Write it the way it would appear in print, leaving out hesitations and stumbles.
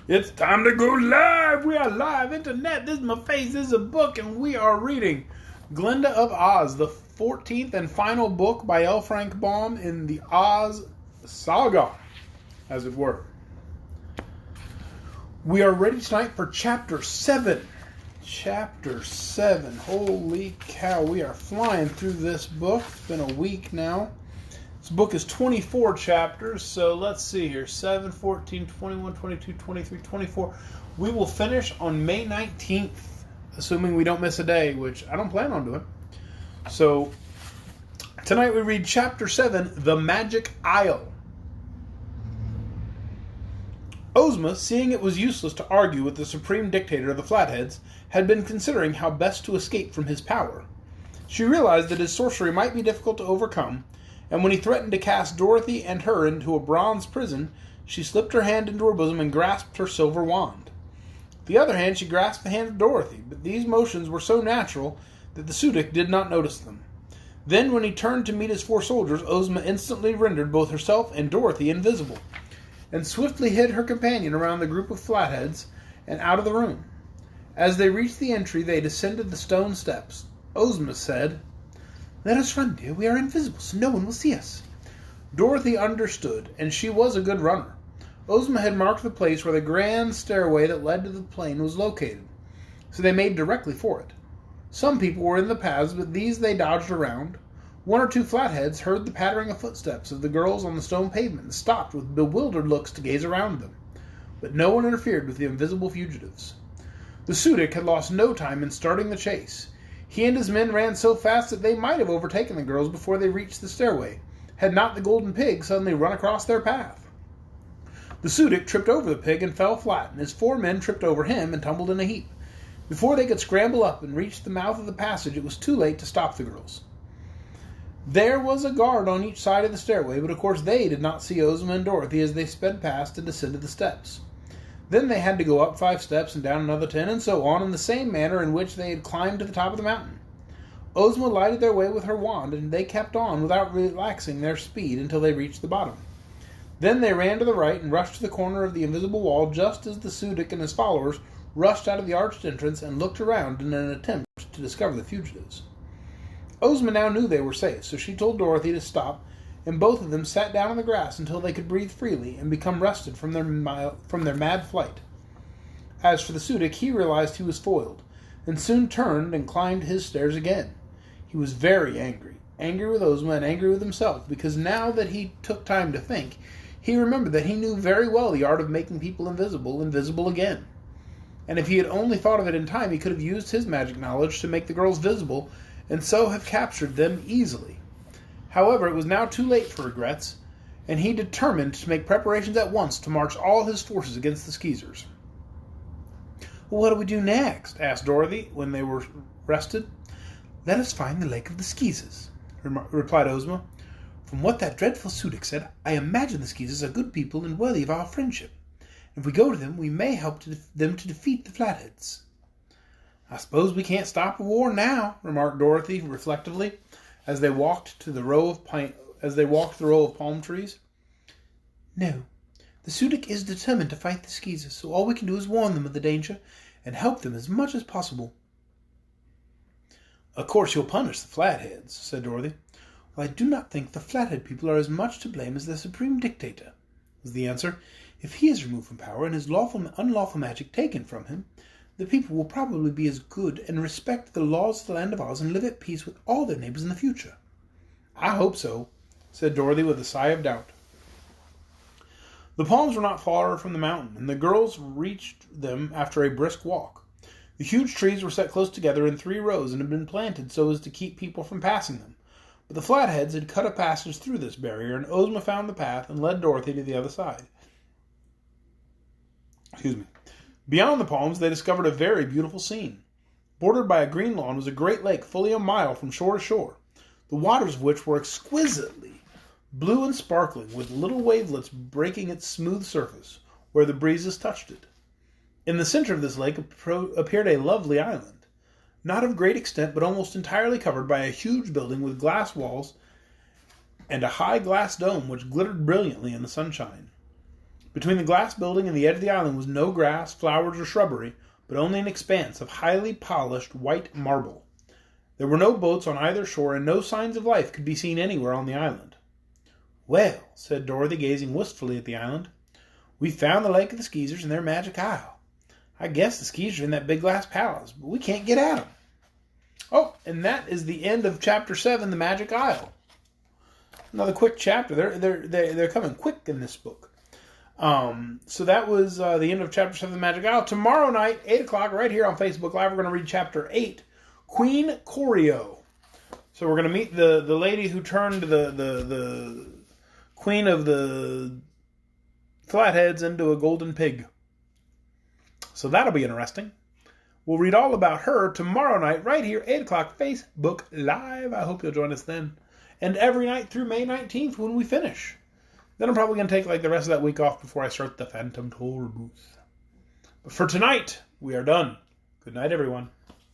It's time to go live. We are live. Internet. This is my face. This is a book, and we are reading Glinda of Oz, the 14th and final book by L. Frank Baum in the Oz saga, as it were. We are ready tonight for Chapter 7. Chapter 7. Holy cow. We are flying through this book. It's been a week now. This book is 24 chapters, so let's see here. 7, 14, 21, 22, 23, 24. We will finish on May 19th, assuming we don't miss a day, which I don't plan on doing. So, tonight we read Chapter 7, The Magic Isle. Ozma, seeing it was useless to argue with the supreme dictator of the Flatheads, had been considering how best to escape from his power. She realized that his sorcery might be difficult to overcome, and when he threatened to cast Dorothy and her into a bronze prison, she slipped her hand into her bosom and grasped her silver wand. With the other hand, she grasped the hand of Dorothy, but these motions were so natural that the Sudic did not notice them. Then, when he turned to meet his four soldiers, Ozma instantly rendered both herself and Dorothy invisible, and swiftly hid her companion around the group of Flatheads and out of the room. As they reached the entry, they descended the stone steps. Ozma said, "Let us run, dear. We are invisible, so no one will see us." Dorothy understood, and she was a good runner. Ozma had marked the place where the grand stairway that led to the plain was located, so they made directly for it. Some people were in the paths, but these they dodged around. One or two Flatheads heard the pattering of footsteps of the girls on the stone pavement and stopped with bewildered looks to gaze around them. But no one interfered with the invisible fugitives. The Sudic had lost no time in starting the chase. He and his men ran so fast that they might have overtaken the girls before they reached the stairway, had not the golden pig suddenly run across their path. The Sudic tripped over the pig and fell flat, and his four men tripped over him and tumbled in a heap. Before they could scramble up and reach the mouth of the passage, it was too late to stop the girls. There was a guard on each side of the stairway, but of course they did not see Ozma and Dorothy as they sped past and descended the steps. Then they had to go up 5 steps and down another 10, and so on, in the same manner in which they had climbed to the top of the mountain. Ozma lighted their way with her wand, and they kept on without relaxing their speed until they reached the bottom. Then they ran to the right and rushed to the corner of the invisible wall just as the Sudic and his followers rushed out of the arched entrance and looked around in an attempt to discover the fugitives. Ozma now knew they were safe, so she told Dorothy to stop, and both of them sat down on the grass until they could breathe freely and become rested from their mad flight. As for the Sudic, he realized he was foiled, and soon turned and climbed his stairs again. He was very angry with Ozma and angry with himself, because now that he took time to think, he remembered that he knew very well the art of making people invisible again. And if he had only thought of it in time, he could have used his magic knowledge to make the girls visible, and so have captured them easily. However, it was now too late for regrets, and he determined to make preparations at once to march all his forces against the Skeezers. "What do we do next?" asked Dorothy when they were rested. "Let us find the Lake of the Skeezers," replied Ozma. "From what that dreadful Sudic said, I imagine the Skeezers are good people and worthy of our friendship. If we go to them, we may help them to defeat the Flatheads." "I suppose we can't stop a war now," remarked Dorothy reflectively, as they walked the row of palm trees. "No. The Sudic is determined to fight the Skeezers, so all we can do is warn them of the danger and help them as much as possible." "Of course you'll punish the Flatheads," said Dorothy. "Well, I do not think the Flathead people are as much to blame as their supreme dictator," was the answer. "If he is removed from power and his unlawful magic taken from him, the people will probably be as good and respect the laws of the land of Oz and live at peace with all their neighbors in the future." "I hope so," said Dorothy with a sigh of doubt. The palms were not far from the mountain, and the girls reached them after a brisk walk. The huge trees were set close together in 3 rows and had been planted so as to keep people from passing them. But the Flatheads had cut a passage through this barrier, and Ozma found the path and led Dorothy to the other side. Beyond the palms, they discovered a very beautiful scene. Bordered by a green lawn was a great lake fully a mile from shore to shore, the waters of which were exquisitely blue and sparkling, with little wavelets breaking its smooth surface where the breezes touched it. In the center of this lake appeared a lovely island, not of great extent, but almost entirely covered by a huge building with glass walls and a high glass dome which glittered brilliantly in the sunshine. Between the glass building and the edge of the island was no grass, flowers, or shrubbery, but only an expanse of highly polished white marble. There were no boats on either shore, and no signs of life could be seen anywhere on the island. "Well," said Dorothy, gazing wistfully at the island, "we've found the Lake of the Skeezers and their magic isle. I guess the Skeezers are in that big glass palace, but we can't get at them." Oh, and that is the end of Chapter 7, The Magic Isle. Another quick chapter. They're coming quick in this book. So that was the end of Chapter 7, The Magic Isle. Tomorrow night, 8 o'clock, right here on Facebook Live, we're going to read Chapter 8, Queen Corio. So we're going to meet the lady who turned the queen of the Flatheads into a golden pig. So that'll be interesting. We'll read all about her tomorrow night, right here, 8 o'clock, Facebook Live. I hope you'll join us then. And every night through May 19th when we finish. Then I'm probably going to take like the rest of that week off before I start the Phantom Tour booth. But for tonight, we are done. Good night, everyone.